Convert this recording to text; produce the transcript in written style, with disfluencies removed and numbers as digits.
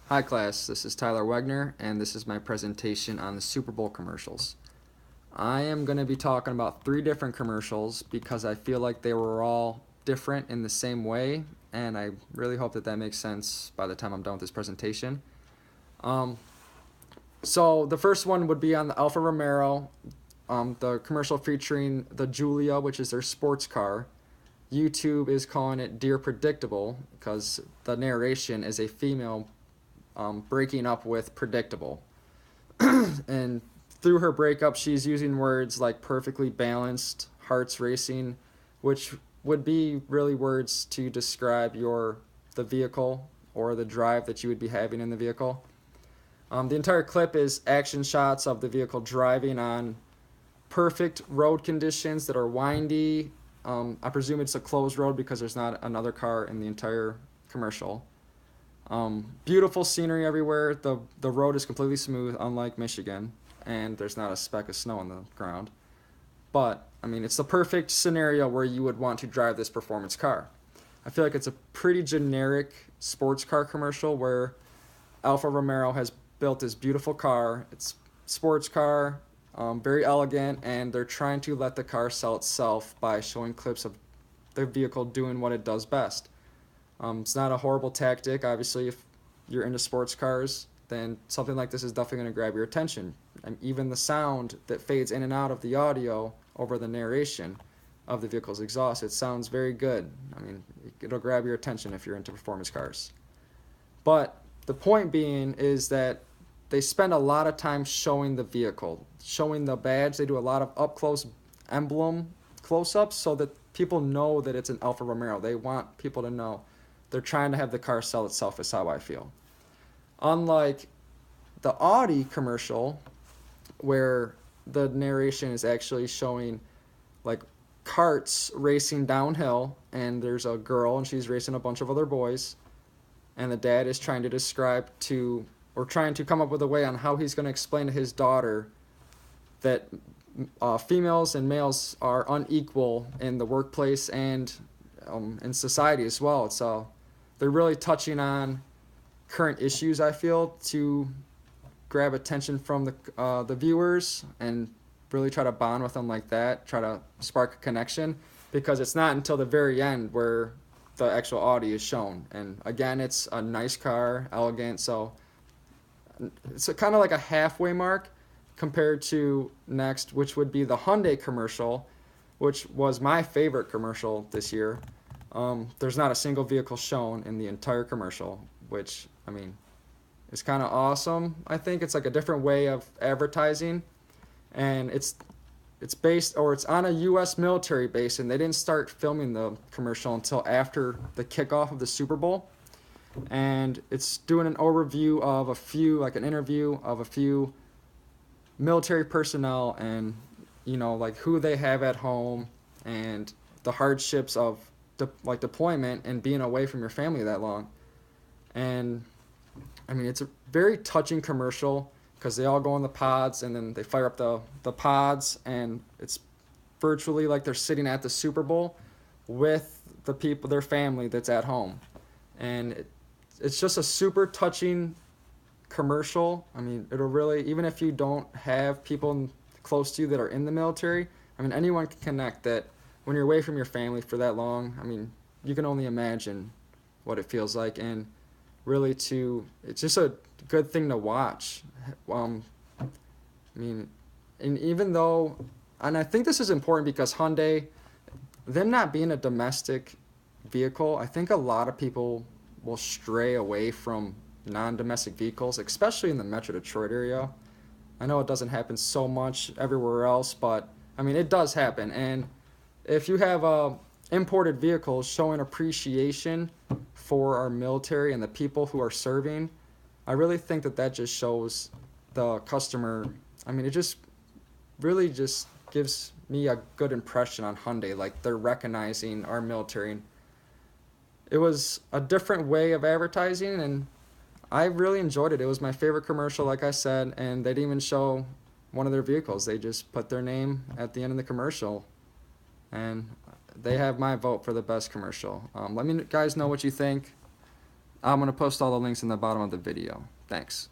Hi class, this is Tyler Wegner, and this is my presentation on the Super Bowl commercials. I am going to be talking about 3 different commercials because I feel like they were all different in the same way, and I really hope that that makes sense by the time I'm done with this presentation. Um, so the first one would be on the Alfa Romero, the commercial featuring the Giulia, which is their sports car. YouTube is calling it Dear Predictable because the narration is a female breaking up with Predictable. And through her breakup, she's using words like perfectly balanced, hearts racing, which would be really words to describe the vehicle or the drive that you would be having in the vehicle. The entire clip is action shots of the vehicle driving on perfect road conditions that are windy. I presume it's a closed road because there's not another car in the entire commercial. Beautiful scenery everywhere. The road is completely smooth, unlike Michigan, and there's not a speck of snow on the ground. But, I mean, it's the perfect scenario where you would want to drive this performance car. I feel like it's a pretty generic sports car commercial where Alfa Romero has built this beautiful car. It's sports car, very elegant, and they're trying to let the car sell itself by showing clips of the vehicle doing what it does best. It's not a horrible tactic. Obviously, if you're into sports cars, then something like this is definitely going to grab your attention. And even the sound that fades in and out of the audio over the narration of the vehicle's exhaust, it sounds very good. I mean, it'll grab your attention if you're into performance cars. But the point being is that they spend a lot of time showing the vehicle, showing the badge. They do a lot of up close emblem close ups so that people know that it's an Alfa Romero. They want people to know. They're trying to have the car sell itself, is how I feel. Unlike the Audi commercial, where the narration is actually showing like carts racing downhill, and there's a girl and she's racing a bunch of other boys, and the dad is trying to trying to come up with a way on how he's going to explain to his daughter that females and males are unequal in the workplace and in society as well. So they're really touching on current issues, I feel, to grab attention from the viewers and really try to bond with them like that, try to spark a connection, because it's not until the very end where the actual Audi is shown. And again, it's a nice car, elegant, so it's kind of like a halfway mark compared to next, which would be the Hyundai commercial, which was my favorite commercial this year. There's not a single vehicle shown in the entire commercial, which, I mean, is kind of awesome. I think it's like a different way of advertising, and it's on a U.S. military base, and they didn't start filming the commercial until after the kickoff of the Super Bowl, and it's doing an overview of an interview of a few military personnel, and like who they have at home and the hardships of deployment and being away from your family that long. And I mean, it's a very touching commercial because they all go in the pods and then they fire up the pods, and it's virtually like they're sitting at the Super Bowl with the people, their family that's at home. And it's just a super touching commercial. I mean, it'll really, even if you don't have people close to you that are in the military, I mean, anyone can connect that when you're away from your family for that long. I mean, you can only imagine what it feels like, and really it's just a good thing to watch. I mean, and even though, and I think this is important because Hyundai, them not being a domestic vehicle, I think a lot of people will stray away from non-domestic vehicles, especially in the Metro Detroit area. I know it doesn't happen so much everywhere else, but I mean, it does happen. And if you have imported vehicles showing appreciation for our military and the people who are serving, I really think that just shows the customer. I mean, it just really just gives me a good impression on Hyundai. Like, they're recognizing our military. It was a different way of advertising, and I really enjoyed it. It was my favorite commercial, like I said, and they didn't even show one of their vehicles. They just put their name at the end of the commercial, and they have my vote for the best commercial. Let me guys know what you think. I'm going to post all the links in the bottom of the video. Thanks.